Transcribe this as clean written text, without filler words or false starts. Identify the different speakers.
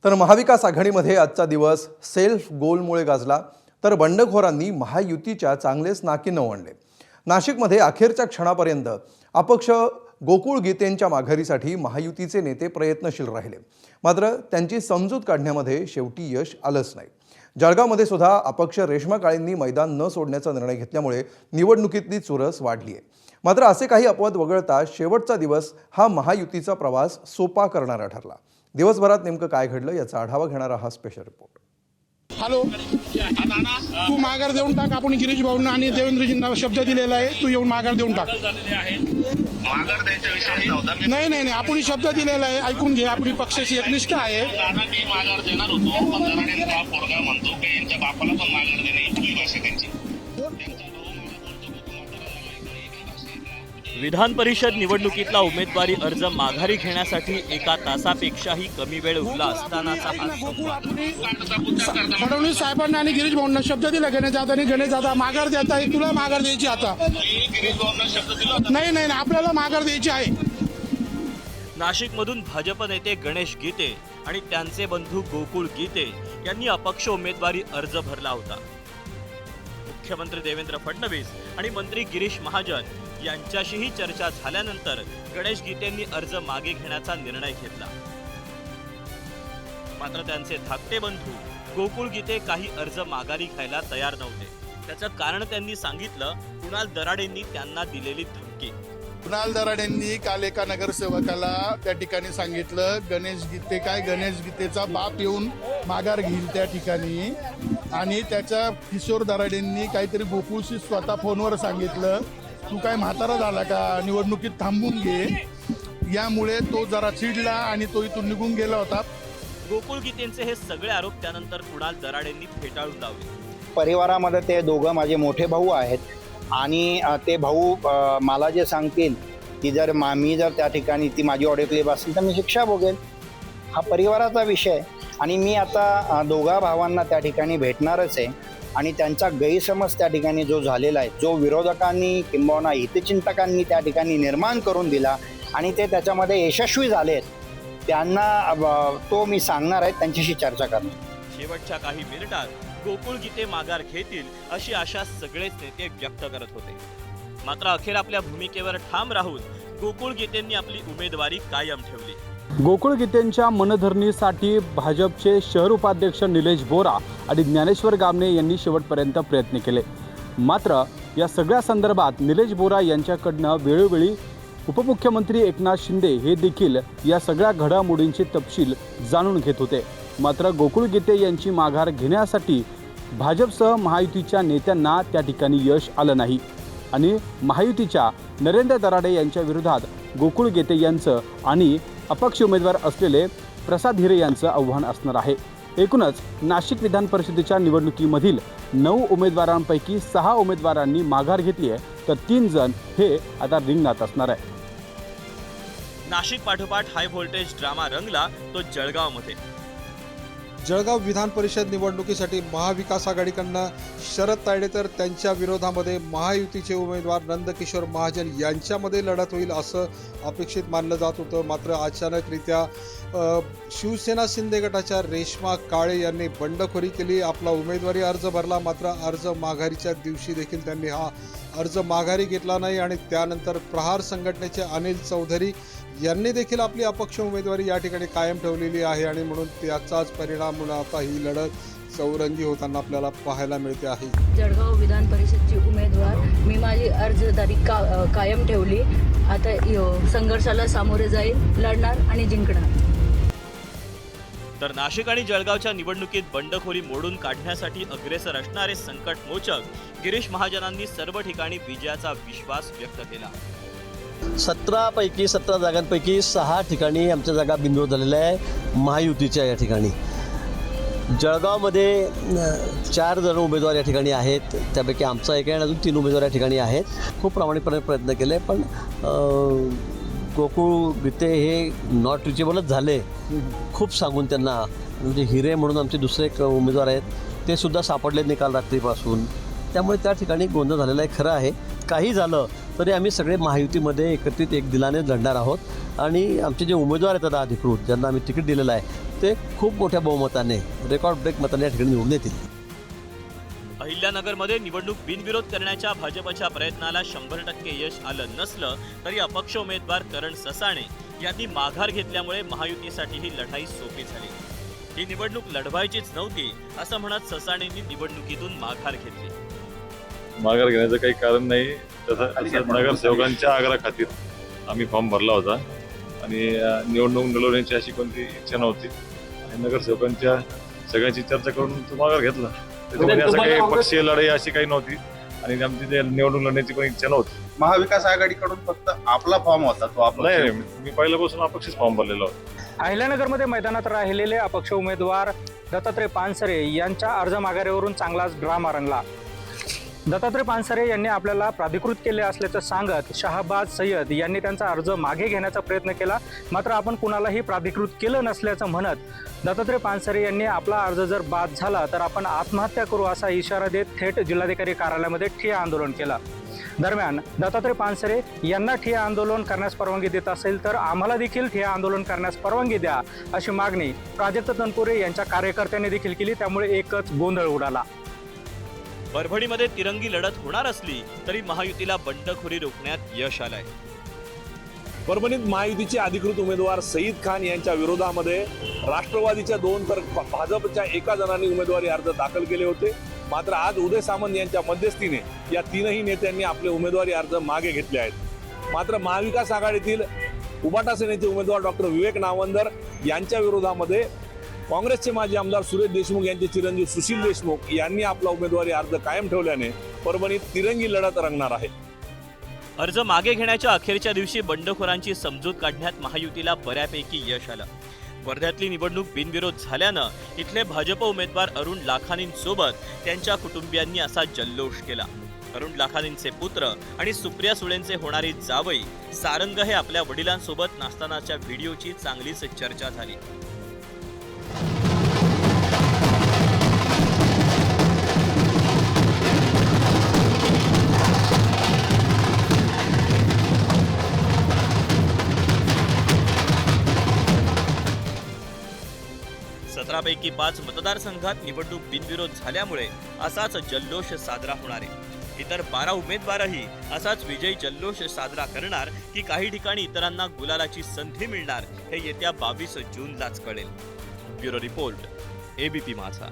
Speaker 1: तर महाविकास आघाडीमध्ये आजचा दिवस सेल्फ गोलमुळे गाजला, तर बंडखोरांनी महायुतीच्या चांगलेच नाकी नवळले। नाशिकमध्ये अखेरच्या क्षणापर्यंत अपक्ष गोकुळ गीतेंच्या माघारीसाठी महायुतीचे नेते प्रयत्नशील राहिले, मात्र त्यांची समजूत काढण्यामध्ये शेवटी यश आलंच नाही। जळगावमध्ये सुद्धा अपक्ष रेश्मा काळेंनी मैदान न सोडण्याचा निर्णय घेतल्यामुळे निवडणुकीतली चुरस वाढली आहे। मात्र असे काही अपवाद वगळता शेवटचा दिवस हा महायुतीचा प्रवास सोपा करणारा ठरला। दिवसभरात नेमकं काय घडलं याचा आढावा घेणारा हा स्पेशल रिपोर्ट।
Speaker 2: हॅलो, तू माघार देऊन टाक। आपण गिरीश भाऊंना आणि देवेंद्रजींना शब्द दिलेला आहे, तू येऊन माघार देऊन टाक।
Speaker 3: माघार द्यायचा विषय नव्हता।
Speaker 2: नाही, आपण शब्द दिलेला आहे, ऐकून घे। आपली पक्षाची एक निष्ठा आहे।
Speaker 3: मी माघार देणार होतो, पण जराडेंचा पोरगा म्हणतो की यांच्या बापाला पण माघार देणे ही भाषा त्यांची।
Speaker 4: विधान परिषद निवडणुकीतला उमेदवारी अर्ज माघारी घेण्यासाठी एका तासापेक्षाही कमी वेळ उरला असतानाचा हा संवाद।
Speaker 2: फडणवीस साहेबांना आणि गिरीश भाऊंना शब्द दिला गणेश दादा माघार देत आहे, तुला माघार द्यायची आता। नाही, आपल्याला माघार द्यायची आहे।
Speaker 4: नाशिकमधून भाजप नेते गणेश गीते आणि त्यांचे बंधू गोकुळ गीते यांनी अपक्ष उमेदवारी अर्ज भरला होता। मुख्यमंत्री देवेंद्र फडणवीस आणि मंत्री गिरीश महाजन यांच्याशीही चर्चा झाल्यानंतर गणेश गीतेंनी अर्ज मागे घेण्याचा निर्णय घेतला। मात्र त्यांचे धाकटे बंधू गोकुळ गीते काही अर्ज माघारी घ्यायला तयार नव्हते। त्याचं कारण त्यांनी सांगितलं, कुणाल दराडेंनी त्यांना दिलेली धमकी।
Speaker 2: कुणाल दराडेंनी काल एका नगरसेवकाला त्या ठिकाणी सांगितलं, गणेश गीतेचा बाप येऊन माघार घेईल त्या ठिकाणी, आणि त्याच्या किशोर दराडेंनी काहीतरी गोकुळशी स्वतः फोनवर सांगितलं, तू काय म्हातारा झाला का, निवडणुकीत थांबून घे। यामुळे तो जरा चिडला आणि तो इथून निघून गेला होता।
Speaker 4: गोकुळ गीतेंचे हे सगळे आरोप त्यानंतर कुणाल दराडेंनी फेटाळून लावले।
Speaker 5: परिवारामध्ये ते दोघं माझे मोठे भाऊ आहेत आणि ते भाऊ मला जे सांगतील की जर मी जर त्या ठिकाणी ती माझी ऑडिओ क्लिप असेल तर मी शिक्षा भोगेल। हा परिवाराचा विषय, आणि मी आता दोघा भावांना त्या ठिकाणी भेटणारच आहे। आणि त्यांचा गैरसमज त्या ठिकाणी जो झालेला आहे, जो विरोधकांनी किंबहुना हितचिंतकांनी त्या ठिकाणी निर्माण करून दिला आणि ते त्याच्यामध्ये यशस्वी झालेत, त्यांना तो मी सांगणार आहे, त्यांच्याशी चर्चा करणार।
Speaker 4: शेवटच्या काही मिनिटात गोकुळ गीते माघार घेतील अशी आशा सगळेच नेते व्यक्त करत होते। मात्र अखेर आपल्या भूमिकेवर ठाम राहून गोकुळ गीतेंनी आपली उमेदवारी कायम ठेवली।
Speaker 6: गोकुळ गीतेंच्या मनधरणीसाठी भाजपचे शहर उपाध्यक्ष निलेश बोरा आणि ज्ञानेश्वर गामणे यांनी शेवटपर्यंत प्रयत्न केले। मात्र या सगळ्या संदर्भात निलेश बोरा यांच्याकडनं वेळोवेळी उपमुख्यमंत्री एकनाथ शिंदे हे देखील या सगळ्या घडामोडींचे तपशील जाणून घेत होते। मात्र गोकुळ गीते यांची माघार घेण्यासाठी भाजपसह महायुतीच्या नेत्यांना त्या ठिकाणी यश आलं नाही, आणि महायुतीच्या नरेंद्र दराडे यांच्या विरोधात गोकुळ गीते यांचं आणि अपक्ष उमेदवार असलेले प्रसाद हिरे यांचं आव्हान असणार आहे। एकूणच नाशिक विधान परिषदेच्या निवडणुकीमधील 9 उमेदवारांपैकी 6 उमेदवारांनी माघार घेतली आहे, तर 3 जण हे आता रिंगणात असणार आहे।
Speaker 4: नाशिक पाठोपाठ हाय व्होल्टेज ड्रामा रंगला तो जळगावमध्ये।
Speaker 7: जळगाव विधान परिषद निवडणुकीसाठी महाविकास आघाडीकडनं शरद तायडे तर त्यांच्या विरोधामध्ये महायुतीचे उमेदवार नंदकिशोर महाजन यांच्यामध्ये लढत होईल असं अपेक्षित मानलं जात होतं। मात्र अचानकरित्या शिवसेना शिंदे गटाच्या रेश्मा काळे यांनी बंडखोरी केली, आपला उमेदवारी अर्ज भरला। मात्र अर्ज माघारीच्या दिवशी देखील त्यांनी हा अर्ज माघारी घेतला नाही, आणि त्यानंतर प्रहार संघटनेचे अनिल चौधरी यांनी देखील आपली अपक्ष उमेदवारी या ठिकाणी कायम ठेवलेली आहे, आणि म्हणून त्याचाच परिणाम म्हणून आता ही लढत चौरंगी होताना आपल्याला पाहायला मिळते आहे।
Speaker 8: जळगाव विधान परिषदची उमेदवार मी माझी अर्जदारी कायम ठेवली। आता संघर्षाला सामोरे जाईल, लढणार आणि जिंकणार।
Speaker 4: तर नाशिक आणि जळगावच्या निवडणुकीत बंडखोरी मोडून काढण्यासाठी अग्रेसर असणारे संकटमोचक गिरीश महाजनांनी सर्व ठिकाणी विजयाचा विश्वास व्यक्त केला।
Speaker 9: 17 जागांपैकी 6 ठिकाणी आमच्या जागा बिनविरोध झालेल्या आहे महायुतीच्या। या ठिकाणी जळगावमध्ये 4 जण उमेदवार या ठिकाणी आहेत, त्यापैकी आमचा एक आहे आणि अजून 3 उमेदवार या ठिकाणी आहेत। खूप प्रामाणिकपणे प्रयत्न केले, पण गोकुळ गीते हे नॉट रिचेबलच झाले। खूप सांगून त्यांना, म्हणजे हिरे म्हणून आमचे दुसरे एक उमेदवार आहेत, ते सुद्धा सापडले निकाल रात्रीपासून। त्यामुळे त्या ठिकाणी गोंधळ झालेला आहे। खरं आहे, काही झालं तरी आम्ही सगळे महायुतीमध्ये एकत्रित एक दिलाने लढणार आहोत, आणि आमचे जे उमेदवार आहेत आता अधिकृत, ज्यांना आम्ही तिकीट दिलेलं आहे, ते खूप मोठ्या बहुमताने रेकॉर्ड ब्रेक मताने या ठिकाणी निवडून येतील.
Speaker 4: अहिल्यानगरमध्ये निवडणूक बिनविरोध करण्याच्या भाजपच्या प्रयत्नाला 100% यश आलं नसलं तरी अपक्ष उमेदवार करण ससाणे यांनी माघार घेतल्यामुळे महायुतीसाठी ही लढाई सोपी झाली. ही निवडणूक लढवायचीच नव्हती असं म्हणत ससाणेंनी निवडणुकीतून माघार घेतली.
Speaker 10: माघार घेण्याचं काही कारण नाही. तसं नगरसेवकांच्या आग्रहाखातीर आम्ही फॉर्म भरला होता आणि निवडणूक लढवण्याची अशी कोणती इच्छा नव्हती आणि नगरसेवकांच्या सगळ्यांची चर्चा करून तो माघार घेतला. त्याच्यामध्ये असं काही पक्षीय लढाई अशी काही नव्हती आणि आमची निवडणूक लढण्याची पण इच्छा नव्हती.
Speaker 11: महाविकास आघाडीकडून फक्त आपला फॉर्म होता तो आपला
Speaker 10: नाही, मी पहिल्यापासून अपक्षच फॉर्म भरलेला होता.
Speaker 12: अहिल्यानगरमध्ये मैदानात राहिलेले अपक्ष उमेदवार दत्तात्रय पानसरे यांच्या अर्ज माघारीवरून चांगलाच ड्रामा रंगला. दत्तात्रय पानसरे यांनी आपल्याला प्राधिकृत केले असल्याचं सांगत शहाबाज सय्यद यांनी त्यांचा अर्ज मागे घेण्याचा प्रयत्न केला. मात्र आपण कुणालाही प्राधिकृत केलं नसल्याचं म्हणत दत्तात्रय पानसरे यांनी आपला अर्ज जर बाद झाला तर आपण आत्महत्या करू असा इशारा देत थेट जिल्हाधिकारी कार्यालयामध्ये ठिय्या आंदोलन केलं. दरम्यान दत्तात्रय पानसरे यांना ठिय्या आंदोलन करण्यास परवानगी देत असेल तर आम्हाला देखील ठिय्या आंदोलन करण्यास परवानगी द्या अशी मागणी प्राजक्त तनपुरे यांच्या कार्यकर्त्यांनी देखील केली. त्यामुळे एकच गोंधळ उडाला.
Speaker 4: परभणीमध्ये तिरंगी लढत होणार असली तरी महायुतीला बंडखोरी रोखण्यात यश आलंय.
Speaker 13: परभणीत महायुतीचे अधिकृत उमेदवार सईद खान यांच्या विरोधामध्ये राष्ट्रवादीच्या 2 तर भाजपच्या 1 जणांनी उमेदवारी अर्ज दाखल केले होते. मात्र आज उदय सामंत यांच्या मध्यस्थीने या 3ही नेत्यांनी आपले उमेदवारी अर्ज मागे घेतले आहेत. मात्र महाविकास आघाडीतील उबाटा सेनेचे उमेदवार डॉक्टर विवेक नावंदर यांच्या विरोधामध्ये काँग्रेसचे माजी आमदार सुरेश देशमुख यांचे चिरंजीव सुशील देशमुख यांनी आपला उमेदवारी अर्ज कायम ठेवल्याने परभणीत तिरंगी लढत रंगणार आहे.
Speaker 4: अर्ज मागे घेण्याच्या अखेरच्या दिवशी बंडखोरांची समजूत काढण्यात महायुतीला बऱ्यापैकी यश आलं. वर्ध्यातली निवडणूक बिनविरोध झाल्यानं इथले भाजप उमेदवार अरुण लाखानींसोबत त्यांच्या कुटुंबियांनी असा जल्लोष केला. अरुण लाखानींचे पुत्र आणि सुप्रिया सुळेंचे होणारी जावई सारंग हे आपल्या वडिलांसोबत नाचतानाच्या व्हिडिओची चांगलीच चर्चा झाली. पैकी 5 मतदारसंघात निवडणूक बिनविरोध झाल्यामुळे असाच जल्लोष साजरा होणार आहे. इतर 12 उमेदवारही असाच विजय जल्लोष साजरा करणार की काही ठिकाणी इतरांना गुलालाची संधी मिळणार हे येत्या 22 जूनलाच कळेल. ब्युरो रिपोर्ट, एबीपी माझा.